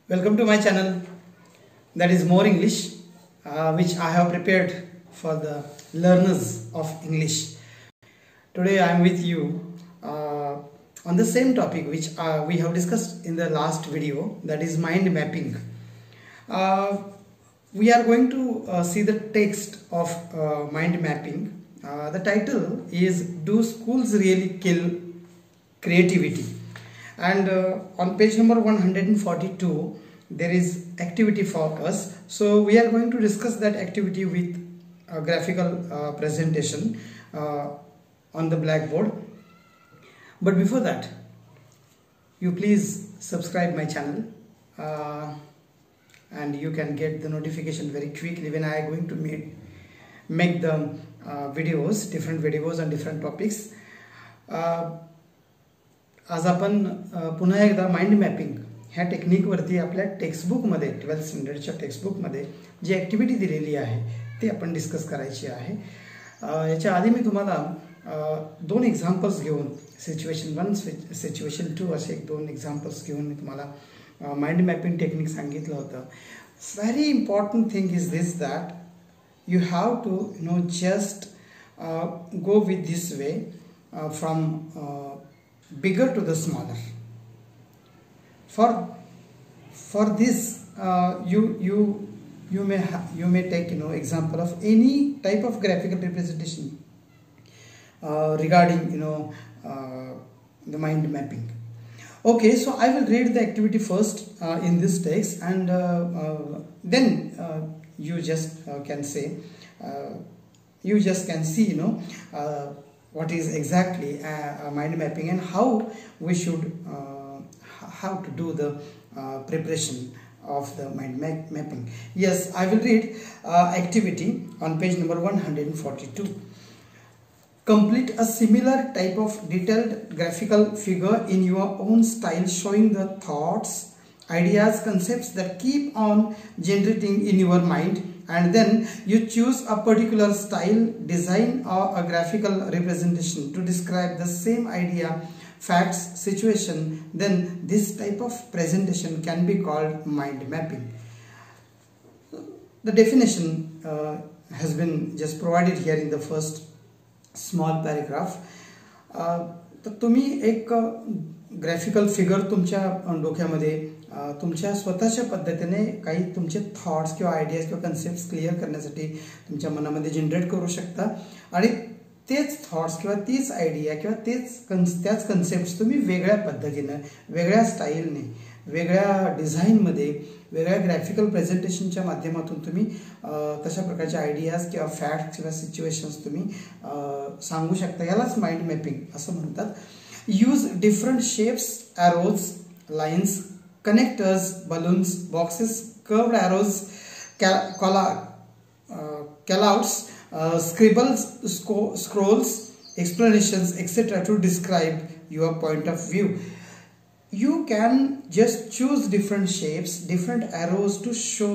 Welcome to my channel, that is More English, which I have prepared for the learners of English. Today I am with you on the same topic which we have discussed in the last video, that is mind mapping. We are going to see the text of mind mapping. The title is "Do Schools Really Kill Creativity?" And on page number 142 there is activity for us. So we are going to discuss that activity with a graphical presentation on the blackboard. But before that, you please subscribe my channel and you can get the notification very quickly when I am going to make the videos, different videos on different topics. आज आपण पुन्हा एकदा mind mapping ह्या टेक्निकवरती आपल्या टेक्स्टबुकमध्ये 12th स्टँडर्डच्या टेक्स्टबुकमध्ये जी activity दिलेली आहे ती आपण डिस्कस करायची आहे. याच्या आधी मी तुम्हाला दोन एक्झाम्पल्स घेऊन सिच्युएशन 1 सिच्युएशन 2 असे दोन एक्झाम्पल्स घेऊन मी तुम्हाला माइंड मॅपिंग टेक्निक सांगितलं होतं. Very important thing is this that you have to just go with this way from bigger to the smaller. For this you may take example of any type of graphical representation regarding the mind mapping. Okay, so I will read the activity first in this text, and then you just can say you just can see what is exactly mind mapping and how we should how to do the preparation of the mind mapping. Yes, I will read activity on page number 142. Complete a similar type of detailed graphical figure in your own style, showing the thoughts, ideas, concepts that keep on generating in your mind, and then you choose a particular style, design or a graphical representation to describe the same idea, facts, situation. Then this type of presentation can be called mind mapping. The definition has been just provided here in the first small paragraph. तर तुम्ही एक graphical figure तुमच्या डोक्यामध्ये तुमच्या स्वतःच्या पद्धतीने काही तुमचे थॉट्स किंवा आयडियाज किंवा कन्सेप्ट्स क्लिअर करण्यासाठी तुमच्या मनामध्ये जनरेट करू शकता, आणि तेच थॉट्स किंवा तीच आयडिया किंवा त्याच कन्सेप्ट्स तुम्ही वेगळ्या पद्धतीने, वेगळ्या स्टाईलने, वेगळ्या डिझाईनमध्ये, वेगळ्या ग्राफिकल प्रेझेंटेशनच्या माध्यमातून तुम्ही तशा प्रकारचे आयडियाज किंवा फॅक्ट्स किंवा सिच्युएशन्स तुम्ही सांगू शकता. यालाच माइंड मॅपिंग असं म्हणतात. Use different shapes, arrows, lines, connectors, balloons, boxes, curved arrows, callouts, scribbles, scrolls, explanations, etc. to describe your point of view. You can just choose different shapes, different arrows to show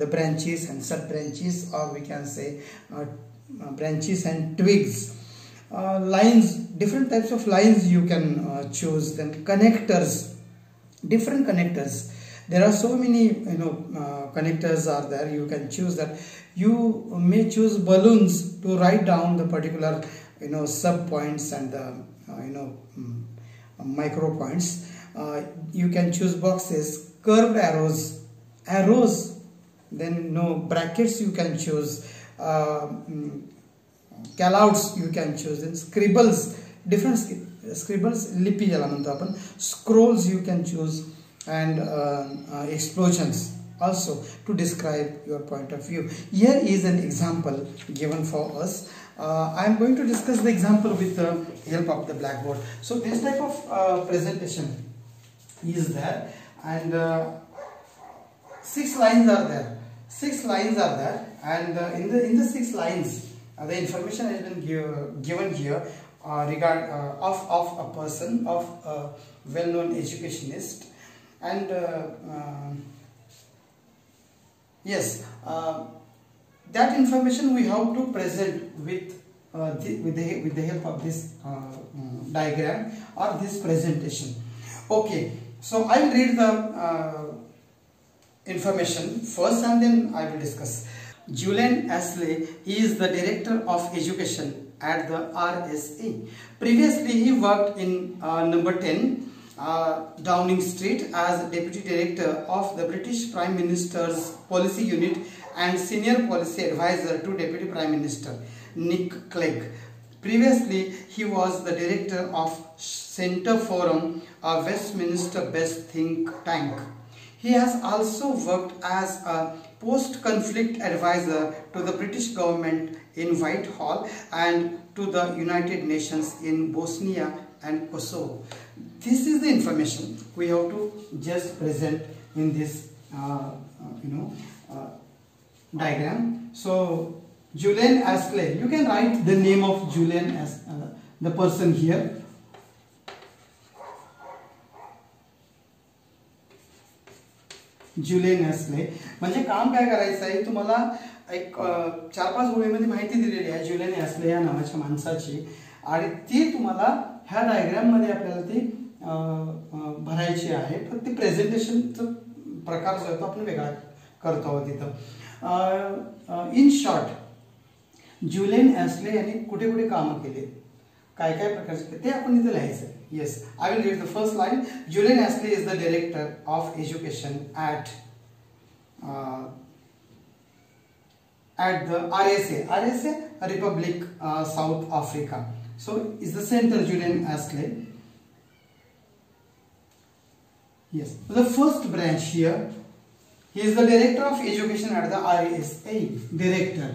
the branches and sub branches, or we can say branches and twigs. Lines, different types of lines you can choose. Then connectors, different connectors. There are so many connectors are there. You can choose that. You may choose balloons to write down the particular sub points and the micro points. You can choose boxes, curved arrows, then brackets you can choose, callouts you can choose, then scribbles, different scribbles, lipi jala म्हणतो आपण, scrolls you can choose, and explosions also to describe your point of view. Here is an example given for us. I am going to discuss the example with the help of the blackboard. So this type of presentation is there, and 6 lines are there. 6 lines are there, and in the 6 lines the information has been given here of a person, of a well-known educationist, and yes, that information we have to present with the help of this diagram or this presentation. Okay, So I will read the information first and then I will discuss. Julian Astley is the Director of Education at the RSA. Previously he worked in number 10 Downing Street as Deputy Director of the British Prime Minister's Policy Unit and Senior Policy Advisor to Deputy Prime Minister Nick Clegg. Previously he was the Director of Centre Forum, a Westminster-based think tank. He has also worked as a post-conflict advisor to the British government in Whitehall and to the United Nations in Bosnia and Kosovo. This is the information we have to just present in this diagram. So Julian Astley, you can write the name of Julian as the person here. Julian Astle. म्हणजे काम काय करायचं आहे, तुम्हाला एक 4-5 ओळीमध्ये माहिती दिलेली आहे जुलियन ॲस्ले या नावाच्या माणसाची, आणि ती तुम्हाला ह्या डायग्राम मध्ये आपल्याला ती भरायची आहे. पण ती प्रेझेंटेशनचा प्रकार जो आहे तो आपण वेगळा करतो आहोत तिथं. इन शॉर्ट जुलियन ॲस्ले यांनी कुठे कुठे कामं केली, काय काय प्रकारचे ते आपण इथे लिहायचं. Yes, I will read the first line. Julian Astley is the Director of Education at the RSA. RSA, Republic South Africa. So is the center Julian Astley. Yes, the first branch here. He is the Director of Education at the RSA. Director.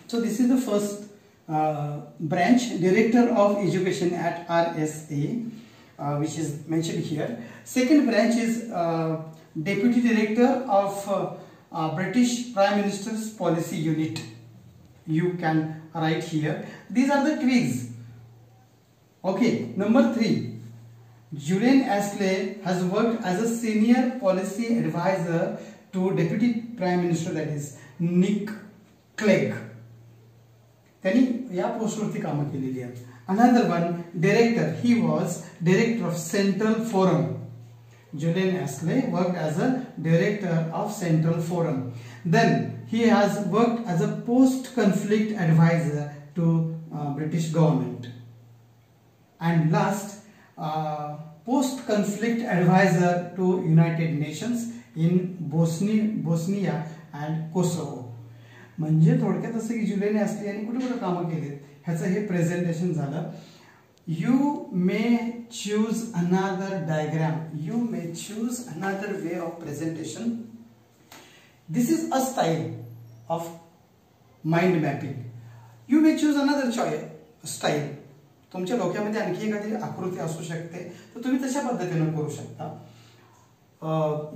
So this is the first branch, Director of Education at RSA, which is mentioned here. Second branch is Deputy Director of British Prime Minister's Policy Unit. You can write here. These are the twigs. Okay, number 3. Julian Astley has worked as a Senior Policy Advisor to Deputy Prime Minister, that is Nick Clegg. त्यांनी या पोस्टवरती कामं केलेली आहेत. Another one director, he was director of Central Forum. Julian Astle worked as a director of Central Forum. Then he has worked as a post conflict adviser to British government. And last post conflict adviser to United Nations in Bosnia and Kosovo. म्हणजे थोडक्यात असं की Julian ॲस्ले यांनी कुठे कुठे कामं केलीत ह्याचं हे प्रेझेंटेशन झालं. You may choose another diagram, you may choose another way of presentation. This is a style of mind mapping. You may choose another style. तुमच्या डोक्यामध्ये आणखी एखादी आकृती असू शकते तर तुम्ही तशा पद्धतीने करू शकता.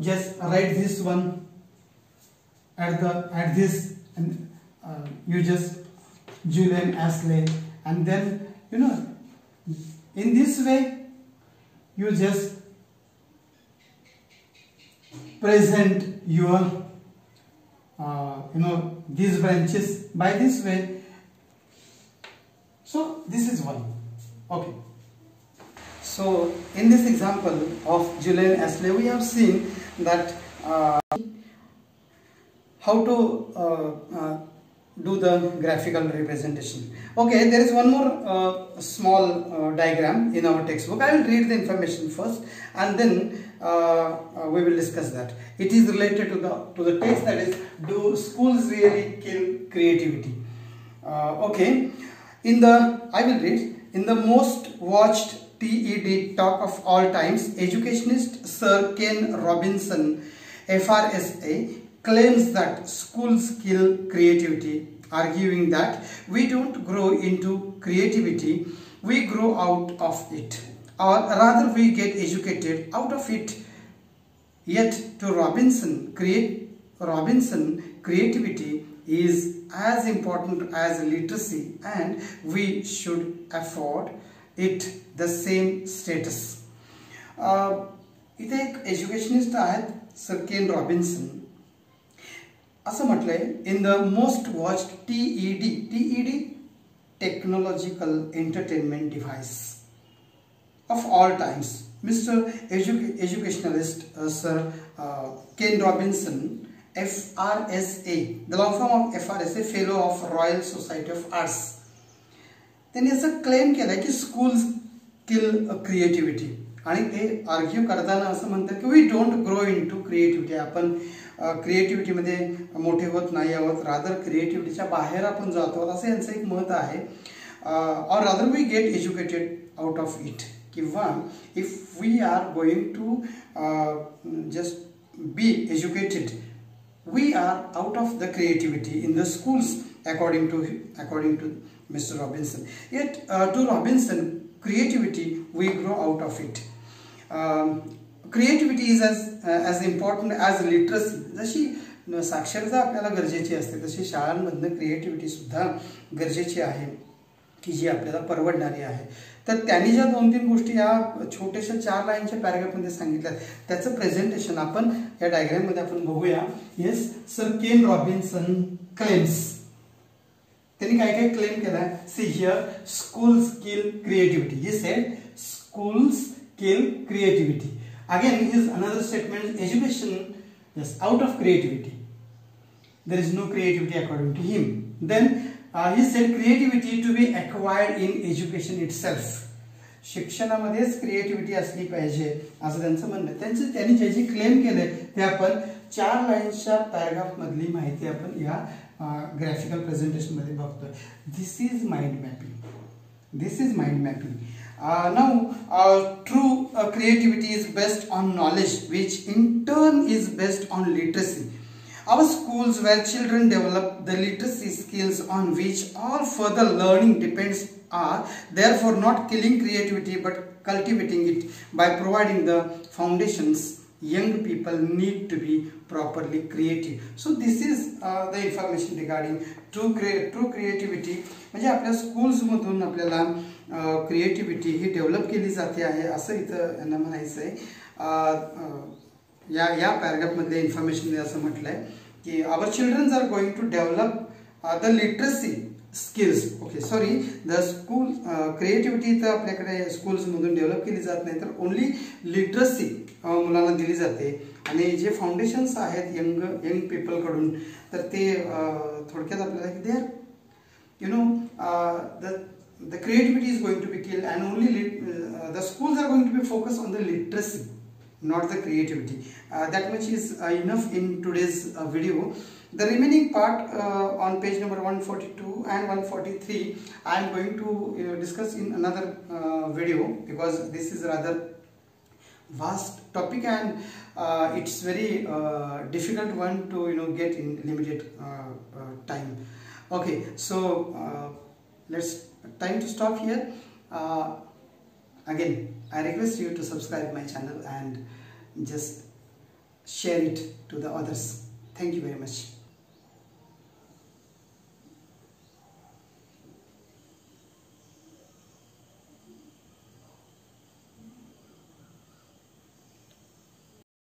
Just write this one at this, and you just Julian Astley, and then in this way you just present your these branches by this way. So this is one. Okay, so in this example of Julian Astley we have seen that how to do the graphical representation. Okay, there is one more small diagram in our textbook. I will read the information first and then we will discuss that. It is related to the text, that is, do schools really kill creativity? Okay, I will read. In the most watched TED talk of all times, educationist Sir Ken Robinson, FRSA, claims that schools kill creativity, arguing that we don't grow into creativity, we grow out of it, or rather we get educated out of it. Yet to Robinson, creativity is as important as literacy and we should afford it the same status. इथे एक educationist आहेत sir केन Robinson. असं म्हटलंय in the most watched TED technological entertainment device. of all times. Mr. Educationalist Sir Ken Robinson, FRSA, the long form of FRSA, Fellow of Royal Society of Arts, त्यांनी असं claim केलं की schools किल creativity, आणि ते argue करताना असं म्हणतात की we don't grow into creativity, आपण क्रिएटिव्हिटीमध्ये मोठे होत नाही आहोत, रादर क्रिएटिव्हिटीच्या बाहेर आपण जातो, असं यांचं एक मत आहे. और rather we get educated out of it, किंवा if we are going to just be educated, we are out of the creativity in the schools, according to Mr. Robinson. Yet to Robinson, creativity, we grow out of it. Creativity is as important as literacy. जशी साक्षरता आपल्याला गरजेची असते, तशी शाळांमधनं creativity सुद्धा गरजेची आहे, की जी आपल्याला परवडणारी आहे. तर त्यांनी ज्या 2-3 गोष्टी या छोट्याशा 4 लाईनच्या पॅराग्राफमध्ये सांगितल्या, त्याचं प्रेझेंटेशन आपण या डायग्राममध्ये आपण बघूया. येस, सर केन रॉबिन्सन क्लेम्स, त्यांनी काय काय क्लेम केला. See here, schools kill creativity. He said schools kill creativity. Again his another statement, education yes out of creativity, there is no creativity according to him. Then he said creativity to be acquired in education itself. शिक्षणामध्येच creativity असली पाहिजे असं त्यांचं म्हणणं आहे. त्यांनी जे जे claim केले ते आपण 4 लाईन्सच्या पॅराग्राफ मधली माहिती आपण या ग्राफिकल प्रेझेंटेशन मध्ये बघतोय. This is mind mapping. This is mind mapping. Now true creativity is based on knowledge, which in turn is based on literacy. Our schools where children develop the literacy skills on which all further learning depends are therefore not killing creativity but cultivating it by providing the foundations young people need to be properly creative. So this is the information regarding true creativity. म्हणजे आपल्या schools मधून आपल्याला creativity ही develop केली जाते आहे असं इथं यांना म्हणायचं आहे. या पॅराग्राफ मधल्या इन्फॉर्मेशन मध्ये असं म्हटलंय की our childrens are going to develop the literacy skills. Okay, sorry, the school creativity तर आपल्याकडे स्कूल्स मधून डेव्हलप केली जात नाही, तर ओनली लिटरसी मुलांना दिली जाते. आणि जे फाउंडेशन्स आहेत यंग पीपल कडून, तर ते थोडक्यात आपल्याला they are the creativity is going to be killed, and only the schools are going to be focused on the literacy, not the creativity. That much is enough in today's video. The remaining part on page number 142 and 143 I am going to discuss in another video, because this is rather vast topic and it's very difficult one to get in limited time. Okay, so let's time to stop here. Again, I request you to subscribe my channel and just share it to the others. Thank you very much.